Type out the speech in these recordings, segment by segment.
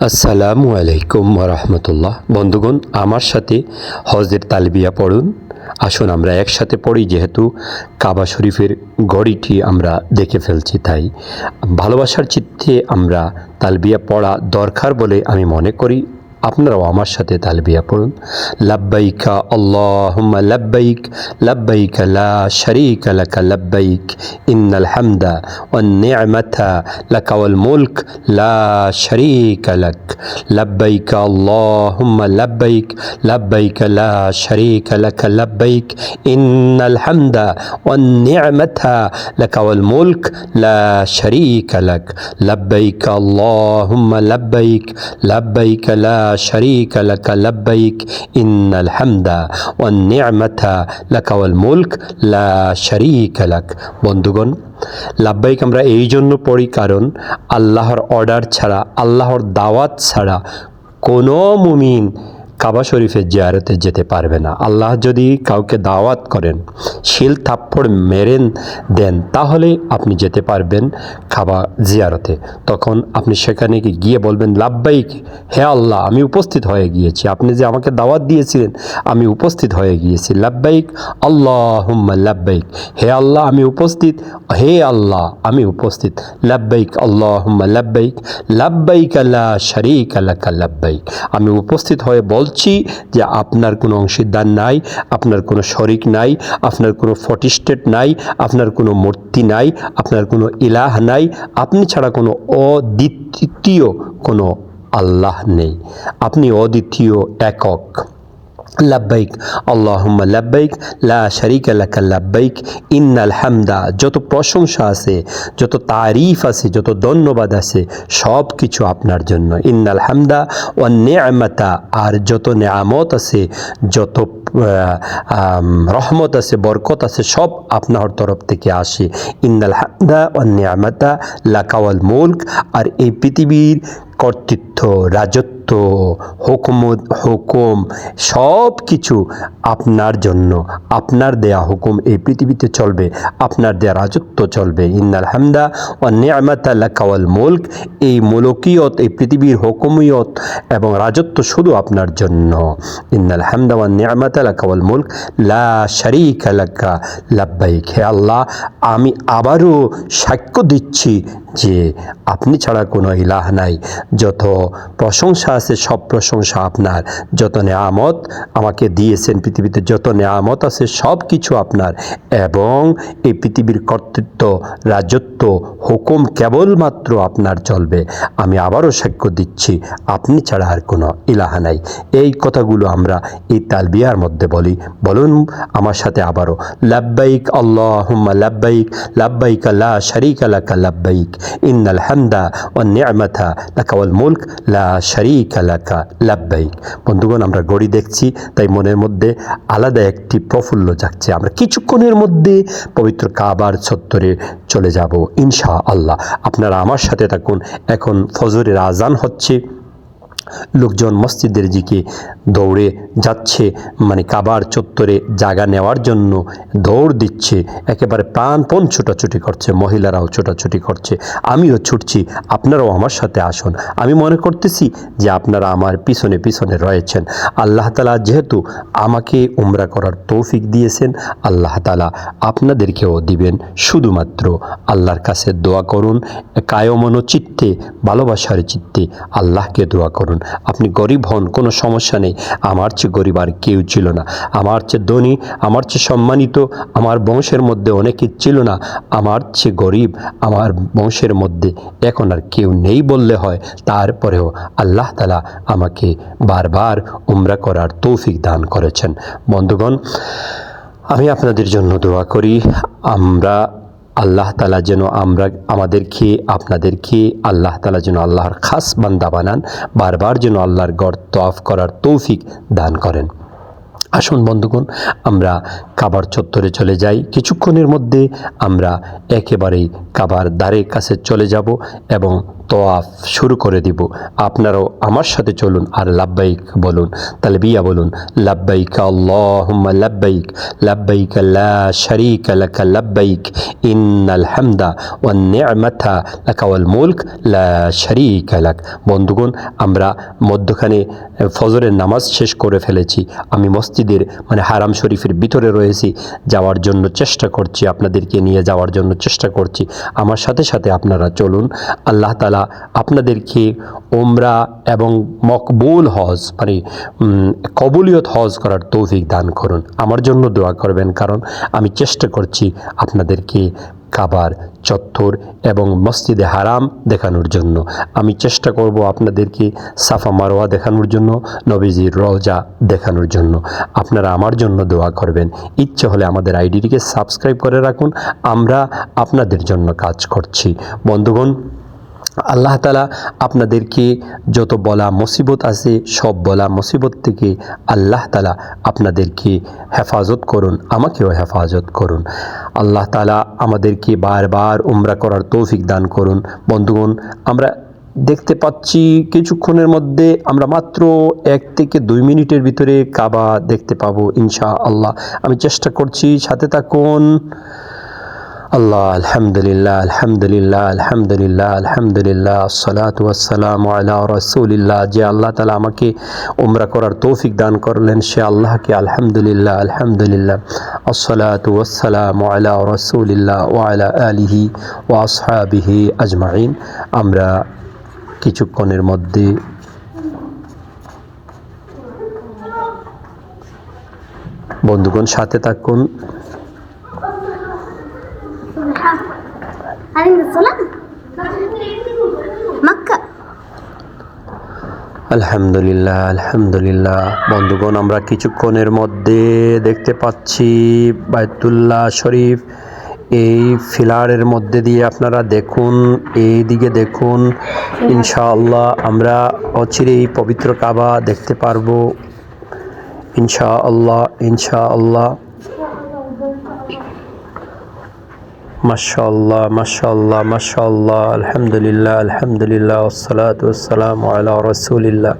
আসসালামু আলাইকুম ওরহমতুল্লাহ। বন্ধুগণ, আমার সাথে হজের তালবিয়া পড়ুন। আসুন আমরা একসাথে পড়ি, যেহেতু কাবা শরীফের ঘড়িটি আমরা দেখে ফেলছি, তাই ভালোবাসার চিত্তে আমরা তালবিয়া পড়া দরকার বলে আমি মনে করি। আপনারাও আমার সাথে তালবিয়া পড়ুন। লাব্বাইকা আল্লাহুম্মা লাব্বাইক, লাব্বাইকা লা শারীকা লাকা লাব্বাইক, ইন্নাল হামদা ওয়ান নি'মাতা লাকা ওয়াল মুলক লা শারীকা লাক, লাব্বাইকা আল্লাহুম্মা লাব্বাইক, লাব্বাইকা লা শারীকা লাকা লাব্বাইক, ইন্নাল হামদা ওয়ান নি'মাতা লাকা ওয়াল মুলক লা শারীকা লাক, লাব্বাইকা আল্লাহুম্মা লাব্বাইক, লাব্বাইকা লা শারীকা লাকা লাব্বাইক, ইন্নাল হামদা ওয়ান নি'মাতা লাকা ওয়াল মুলক লা শারীকা লাক। বন্ধুগণ, লাব্বাইক আমরা এই জন্য পড়ি কারণ আল্লাহর অর্ডার ছাড়া, আল্লাহর দাওয়াত ছাড়া কোনো মুমিন কাবা শরীফের জিয়ারতে যেতে পারবে না। আল্লাহ যদি কাউকে দাওয়াত করেন, শিল থাপ্পড় মেরেন দেন, তাহলে আপনি যেতে পারবেন কাবা জিয়ারতে। তখন আপনি সেখানে গিয়ে বলবেন, লাব্বাইক, হে আল্লাহ, আমি উপস্থিত হয়ে গিয়েছি। আপনি যে আমাকে দাওয়াত দিয়েছিলেন, আমি উপস্থিত হয়ে গিয়েছি। লাব্বাইক আল্লাহুম্মা লাব্বাইক, হে আল্লাহ আমি উপস্থিত, হে আল্লাহ আমি উপস্থিত। লাব্বাইক আল্লাহুম্মা লাব্বাইক, লাব্বাইক লা শারীকা লাকা লাব্বাইক, আমি উপস্থিত হয়ে বলছি যে আপনার কোনো অংশীদার নাই, আপনার কোনো শরিক নাই, আপনার কোনো ফটিস্টেট নাই, আপনার কোনো মূর্তি নাই, আপনার কোনো ইলাহ নাই, আপনি ছাড়া কোনো অদ্বিতীয় কোনো আল্লাহ নেই, আপনি অদ্বিতীয় একক। লাব্বাইক আল্লাহুম্মা লাব্বাইক, লা শারীকা লাকা লাব্বাইক, ইন্নাল হামদা, যত প্রশংসা আছে, যত তারিফ আছে, যত ধন্যবাদ আছে, সব কিছু আপনার জন্য। ইন্নাল হামদা ওয়ান নি'মাতা, আর যত নেয়ামত আছে, যত রহমত আছে, বরকত আছে, সব আপনার তরফ থেকে আসে। ইন্নাল হামদা ওয়ান নি'মাতা লাকা ওয়াল মুলক, আর এই পৃথিবীর কর্তৃত্ব, রাজত্ব, হুকুম সব কিছু আপনার জন্য। আপনার দেয়া হুকুম এই পৃথিবীতে চলবে, আপনার দেয়া রাজত্ব চলবে। ইন্নাল হামদা ওয়ান নি'মাতা লাকা ওয়াল মুলক, এই মুলকিয়ত, এই পৃথিবীর হুকুমিয়ত এবং রাজত্ব শুধু আপনার জন্য। ইন্নাল হামদা ওয়ান নি'মাতা লাকা ওয়াল মুলক লা শারীকা লাকা লাব্বাইক, হে আল্লাহ, আমি আবারও সাক্ষ্য দিচ্ছি যে আপনি ছাড়া কোনো ইলাহ নাই। যত প্রশংসা আছে, সব প্রশংসা আপনার। যত নেয়ামত আমাকে দিয়েছেন, পৃথিবীতে যত নেয়ামত আছে, সব কিছু আপনার। এবং এই পৃথিবীর কর্তৃত্ব, রাজত্ব, হুকুম কেবলমাত্র আপনার চলবে। আমি আবারও সাক্ষ্য দিচ্ছি আপনি ছাড়া আর কোনো ইলাহ নাই। এই কথাগুলো আমরা এই তালবিয়ার মধ্যে বলি। বলুন আমার সাথে আবারও, লাব্বাইক আল্লাহুম্মা লাব্বাইক, লাব্বাইক লা শারীকা লাকা লাব্বাইক, ইন্নাল হামদা ওয়ান নি'মাতা লাকা ওয়াল মুলক লা শারীকা লাকা লাব্বাইক। বন্ধুগণ, আমরা ঘড়ি দেখছি, তাই মনের মধ্যে আলাদা একটি প্রফুল্ল জাগছে। আমরা কিছুক্ষণের মধ্যে পবিত্র কাবার চত্বরে চলে যাব ইনশাআল্লাহ। আপনারা আমার সাথে থাকুন। এখন ফজরের আজান হচ্ছে, লোকজন মসজিদের দিকে দৌড়ে যাচ্ছে, মানে কাবার চত্বরে জায়গা নেওয়ার জন্য দৌড় দিচ্ছে, একেবারে প্রাণপণ ছোটাছুটি করছে, মহিলারাও ছোটাছুটি করছে, আমিও ছুটছি। আপনারাও আমার সাথে আসুন। আমি মনে করতেছি যে আপনারা আমার পিছনে পিছনে রয়েছেন। আল্লাহ তাআলা যেহেতু আমাকে উমরা করার তৌফিক দিয়েছেন, আল্লাহ তাআলা আপনাদেরকেও দিবেন। শুধুমাত্র আল্লাহর কাছে দোয়া করুন, কায়মন চিত্তে, ভালোবাসার চিত্তে আল্লাহকে দোয়া করুন। আপনি গরিব হন, কোনো সমস্যা নেই। আমার চেয়ে গরিব আর কেউ ছিল না, আমার চেয়ে ধনী, আমার চেয়ে সম্মানিত আমার বংশের মধ্যে অনেকে ছিল না। আমার চেয়ে গরিব আমার বংশের মধ্যে এখন আর কেউ নেই বললে হয়। তারপরেও আল্লাহ তাআলা আমাকে বারবার উমরা করার তৌফিক দান করেছেন। বন্ধুগণ, আমি আপনাদের জন্য দোয়া করি, আল্লাহ তাআলা যেন আমাদেরকে, আপনাদেরকে আল্লাহ তাআলা যেন আল্লাহর খাস বান্দা বানান, বারবার যেন আল্লাহর ঘর তওয়াফ করার তৌফিক দান করেন। আসুন বন্ধুগণ, আমরা কাবার চত্বরে চলে যাই। কিছুক্ষণের মধ্যে আমরা একেবারেই কাবার দ্বারের কাছে চলে যাব এবং তোয়াফ শুরু করে দিব। আপনারাও আমার সাথে চলুন আর লাব্বাইক বলুন, তালবিয়া বলুন। লাব্বাইক আল্লাহুম্মা লাব্বাইক, লাব্বাইক লা শারীকা লাকা লাব্বাইক, ইন্নাল হামদা ওয়ান নি'মাতা লাকা ওয়াল মুলক লা শারীকা লাক। বন্ধুগণ, আমরা মধ্যখানে ফজরের নামাজ শেষ করে ফেলেছি। আমি মসজিদের হারাম শরীফের ভিতরে রয়েছি, যাওয়ার জন্য চেষ্টা করছি, আপনাদেরকে নিয়ে যাওয়ার জন্য চেষ্টা করছি। আমার সাথে সাথে আপনারা চলুন। আল্লাহ তাআলা আপনাদেরকে উমরা এবং মকবুল হজ কবুলিয়ত হজ করার তৌফিক দান করুন। আমার জন্য দোয়া করবেন, কারণ আমি চেষ্টা করছি আপনাদেরকে কাবার চত্বর এবং মসজিদে হারাম দেখানোর জন্য। আমি চেষ্টা করব আপনাদেরকে সাফা মারোয়া দেখানোর জন্য, নবীজির রওজা দেখানোর জন্য। আপনারা আমার জন্য দোয়া করবেন। ইচ্ছে হলে আমাদের আইডিটিকে সাবস্ক্রাইব করে রাখুন। আমরা আপনাদের জন্য কাজ করছি। বন্ধুগণ, আল্লাহ তাআলা আপনাদেরকে যত বলা মুসিবত আছে, সব বলা মুসিবত থেকে আল্লাহ তাআলা আপনাদেরকে হেফাজত করুন, আমাকেও হেফাজত করুন। আল্লাহ তাআলা আমাদেরকে বারবার উমরা করার তৌফিক দান করুন। বন্ধুগণ, আমরা দেখতে পাচ্ছি কিছুক্ষণের মধ্যে আমরা মাত্র 1 থেকে 2 মিনিটের ভিতরে কাবা দেখতে পাবো ইনশাআল্লাহ। আমি চেষ্টা করছি, সাথে থাকুন। আল্লাহ, আলহামদুলিল্লাহ, আলহামদুলিল্লাহ, আলহামদুলিল্লাহ, আলহামদুলিল্লাহ, আসসালাতু ওয়াসসালামু আলা রাসূলিল্লাহ। যে আল্লাহ তাআলা আমাকে উমরা করার তৌফিক দান করলেন, সে আল্লাহকে আলহামদুলিল্লাহ, আলহামদুলিল্লাহ, আসসালাতু ওয়াসসালামু আলা রাসূলিল্লাহ ওয়া আলা আলিহি ওয়া আসহাবিহি আজমাইন। আমরা কিছুক্ষণের মধ্যে বন্ধুগণ সাথে থাকুন। আলহামদুলিল্লাহ, আলহামদুলিল্লাহ। বন্ধুগণ, আমরা কিছুক্ষণের মধ্যে দেখতে পাচ্ছি বাইতুল্লাহ শরীফ। এই ফিলারের মধ্যে দিয়ে আপনারা দেখুন, এই দিকে দেখুন। ইনশাআল্লাহ আমরা অচিরেই পবিত্র কাবা দেখতে পারবো ইনশাআল্লাহ, ইনশাআল্লাহ। মাশাআল্লাহ, মাশাআল্লাহ, মাশাআল্লাহ, আলহামদুলিল্লাহ, আলহামদুলিল্লাহ, আসসালাতু ওয়াসসালামু আলা রাসূলিল্লাহ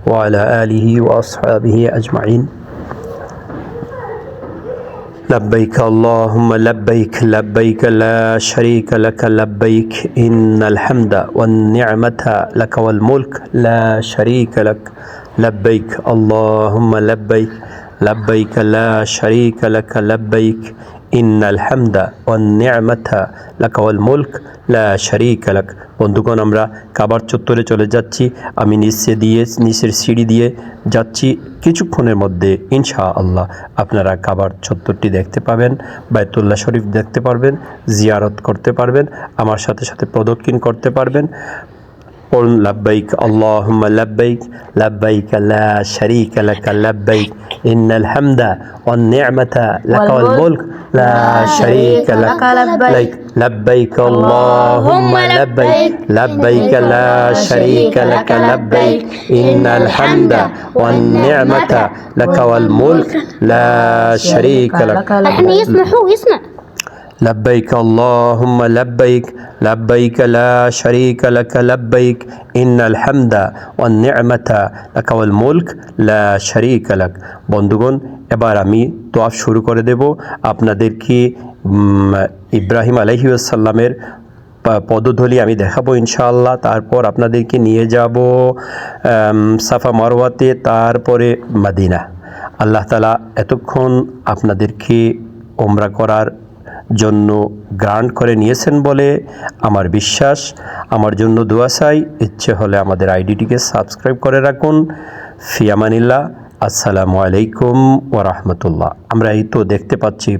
ওয়া আলা আলিহি ওয়া আসহাবিহি আজমাইন। لبيك اللهم لبيك، لبيك لا شريك لك لبيك، إن الحمد والنعمة لك والملك لا شريك لك لبيك اللهم لبيك، لبيك لا شريك لك لبيك، إن الحمد والنعمة لك والملك لا شريك لك। বন্ধুগণ, আমরা কাবার চত্বরে চলে যাচ্ছি। আমি নিচের সিঁড়ি দিয়ে যাচ্ছি। কিছুক্ষণের মধ্যে ইনশাআল্লাহ আপনারা কাবার চত্বরটি দেখতে পাবেন, বাইতুল্লাহ শরীফ দেখতে পারবেন, জিয়ারত করতে পারবেন, আমার সাথে সাথে প্রদক্ষিণ করতে পারবেন। قل لبيك اللهم لبيك، لبيك لا شريك لك لبيك، إن الحمد والنعمة لك والملك لا شريك لك لبيك، لبيك اللهم لبيك، لبيك لا شريك لك لبيك، إن الحمد والنعمة لك والملك لا شريك لك. الحين يسمع لبيك اللهم لبيك، لبيك لا شريك لك لبيك، إن الحمد والنعمة لك والملك لا شريك لك. বন্ধুগণ, এবার আমি তোয়াফ শুরু করে দেব। আপনাদেরকে ইব্রাহিম আলাইহিস সালামের পদধূলি আমি দেখাবো ইনশাআল্লাহ। তারপর আপনাদেরকে নিয়ে যাব সাফা মারওয়াতে, তারপরে মদিনা। আল্লাহ তাআলা এতক্ষণ আপনাদেরকে উমরা করার জন্য গ্রান্ট করে নিয়েছেন বলে আমার বিশ্বাস। আমার জন্য দোয়া চাই। ইচ্ছে হলে আমাদের আইডিটিকে সাবস্ক্রাইব করে রাখুন। ফি আমানিল্লাহ। আসসালামু আলাইকুম ওয়া রাহমাতুল্লাহ। আমরা এই তো দেখতে পাচ্ছি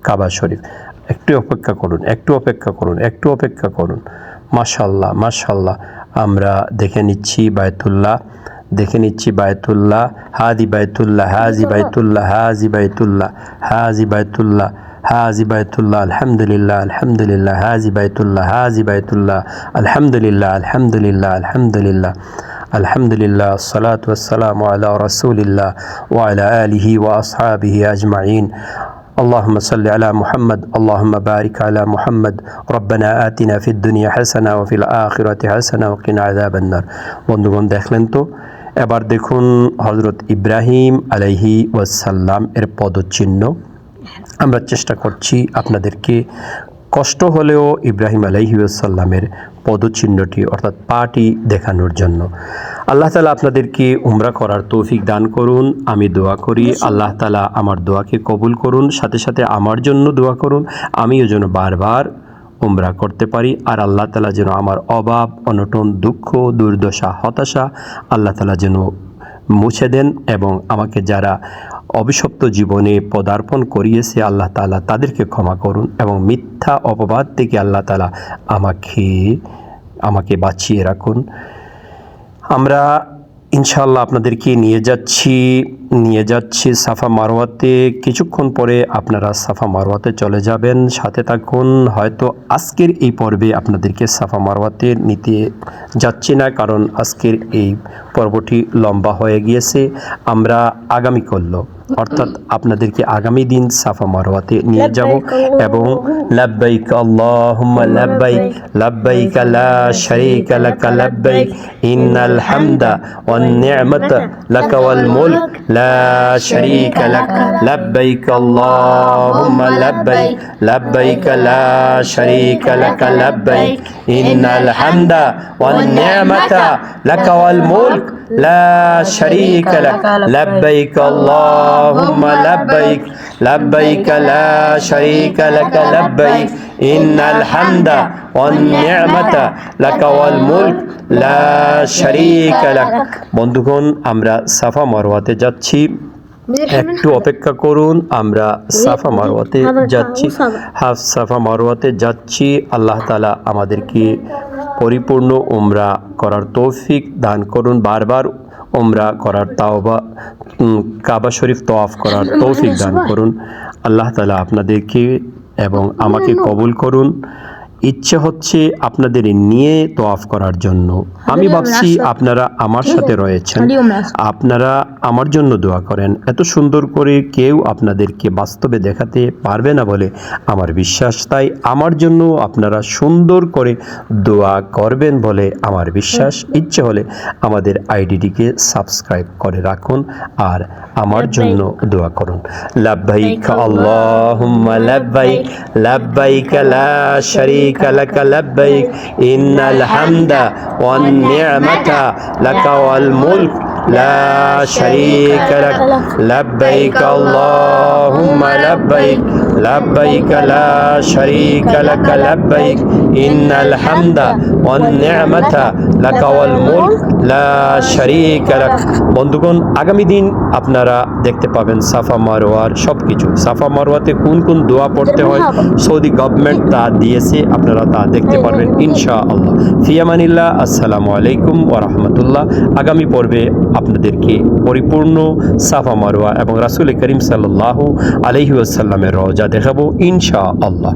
কাবা শরীফ। একটু অপেক্ষা করুন, একটু অপেক্ষা করুন, একটু অপেক্ষা করুন। মাশাআল্লাহ, মাশাআল্লাহ। আমরা দেখে নিচ্ছি বায়তুল্লাহ, দেখে নিচ্ছি বায়তুল্লাহ। হাজি বাইতুল্লাহ, হাজি বাইতুল্লাহ, হাজি বাইতুল্লাহ, হাজি বাইতুল্লাহ, হাজি বাইতুল্লাহ। আলহামদুলিল্লাহ, আলহামদুলিল্লাহ, হাজি বাইতুল্লাহ, হাজি বাইতুল্লাহ। আলহামদুলিল্লাহ, আলহামদুলিল্লাহ, আলহামদুলিল্লাহ, আলহামদুলিল্লাহ, আসসালাতু ওয়াসসালামু আলা রাসূলিল্লাহ ওয়া আলা আলিহি ওয়া আসহাবিহি আজমাইন। اللهم صل على محمد اللهم بارك على محمد ربنا آتنا في الدنيا حسنة وفي الآخرة حسنة وقنا عذاب النار। বন্ধুগণ দেখলেন তো, এবার দেখুন হযরত ইব্রাহিম আলাইহি ওয়াসাল্লাম এর পদচিহ্ন। আমরা চেষ্টা করছি আপনাদেরকে কষ্ট হলেও ইব্রাহিম আলাইহি ওয়াসাল্লামের পদচিহ্নটি অর্থাৎ পাটি দেখানোর জন্য। আল্লাহ তাআলা আপনাদেরকে উমরা করার তৌফিক দান করুন। আমি দোয়া করি আল্লাহ তাআলা আমার দোয়াকে কবুল করুন, সাথে সাথে আমার জন্য দোয়া করুন আমিও যেন বারবার উমরা করতে পারি। আর আল্লাহ তাআলা যেন আমার অভাব অনটন দুঃখ দুর্দশা হতাশা আল্লাহ তাআলা যেন মুছে দেন, এবং আমাকে যারা অভিশপ্ত জীবনে পদার্পণ করিয়েছে আল্লাহ তাআলা তাদেরকে ক্ষমা করুন, এবং মিথ্যা অপবাদ থেকে আল্লাহ তাআলা আমাকে বাঁচিয়ে রাখুন। আমরা ইনশাআল্লাহ আপনাদেরকে নিয়ে যাচ্ছি সাফা মারওয়াতে। কিছুক্ষণ পরে আপনারা সাফা মারওয়াতে চলে যাবেন, সাথে থাকুন। হয়তো আজকের এই পর্বে আপনাদেরকে সাফা মারওয়াতে নিতে যাচ্ছি না, কারণ আজকের এই পর্বটি লম্বা হয়ে গিয়েছে। আমরা আগামীকাল অর্থাৎ আপনাদেরকে আগামী দিন সাফা মারওয়াতে নিয়ে যাব, এবং লাব্বাইক আল্লাহুম্মা লাব্বাইক লাব্বাইক লা শারীকা লাকা লাব্বাইক ইন্নাল হামদা ওয়ান নি'মাতা লাকা ওয়াল মুলক লা শারীকা লাক লাব্বাইক আল্লাহুম্মা লাব্বাইক লাব্বাইক লা শারীকা লাকা লাব্বাইক ইন্নাল হামদা ওয়ান নি'মাতা লাকা ওয়াল মুলক লা শারীকা লাক লাব্বাইক আল্লাহুম্মা লাব্বাইক লাব্বাইক লা শারীকা লাক লাব্বাইক ইন্নাল হামদা ওয়ান নি'মাতা লাকা ওয়াল মুলক লা শারীকা লাক। বন্ধুগণ, আমরা সাফা মারওয়াতে যাচ্ছি, একটু অপেক্ষা করুন। আমরা সাফা মারওয়াতে যাচ্ছি। আল্লাহ তাআলা আমাদেরকে পরিপূর্ণ উমরা করার তৌফিক দান করুন, বারবার উমরা করার কাবা শরীফ তওয়াফ করার তৌফিক দান করুন। আল্লাহ তাআলা আপনাদেরকে এবং আমাকে কবুল করুন। ইচ্ছে হচ্ছে আপনাদের নিয়ে তওয়াফ করার জন্য। আমি ভাবছি আপনারা আমার সাথে রয়েছেন, আপনারা আমার জন্য দোয়া করেন। এত সুন্দর করে কেউ আপনাদেরকে বাস্তবে দেখাতে পারবে না বলে আমার বিশ্বাস, তাই আমার জন্য আপনারা সুন্দর করে দোয়া করবেন বলে আমার বিশ্বাস। ইচ্ছে হলে আমাদের আইডিটিকে সাবস্ক্রাইব করে রাখুন আর আমার জন্য দোয়া করুন। লাব্বাইক আল্লাহুম্মা লাব্বাইক লাব্বাইক লা শারীকা লাকা লাব্বাইক ইন্নাল হামদা ওয়ান নি'মাতা লাকা ওয়াল মুলক লা শারীকা লাক লাব্বাইক আল্লাহুম্মা লাব্বাইক লাব্বাইক লা শারীকা লাকা লাব্বাইক ইন্নাল হামদা ওয়ান নি'মাতা লাকা ওয়াল মুলক লা শারীকা লাক। বন্ধুগণ, আগামী দিন আপনারা দেখতে পাবেন সাফা মারওয়ার সবকিছু। সাফা মারওয়াতে কোন কোন দোয়া পড়তে হয় সৌদি গভর্নমেন্ট তা দিয়েছে, আপনারা তা দেখতে পারবেন ইনশাআল্লাহ। ফি আমানিল্লাহ। আসসালামু আলাইকুম ওয়া রাহমাতুল্লাহ। আগামী পর্বে আপনাদেরকে পরিপূর্ণ সাফা মারওয়া এবং রাসূল করিম সাল্লাল্লাহু আলাইহি ওয়াসাল্লামের রওজা দেখাবো ইনশাআল্লাহ।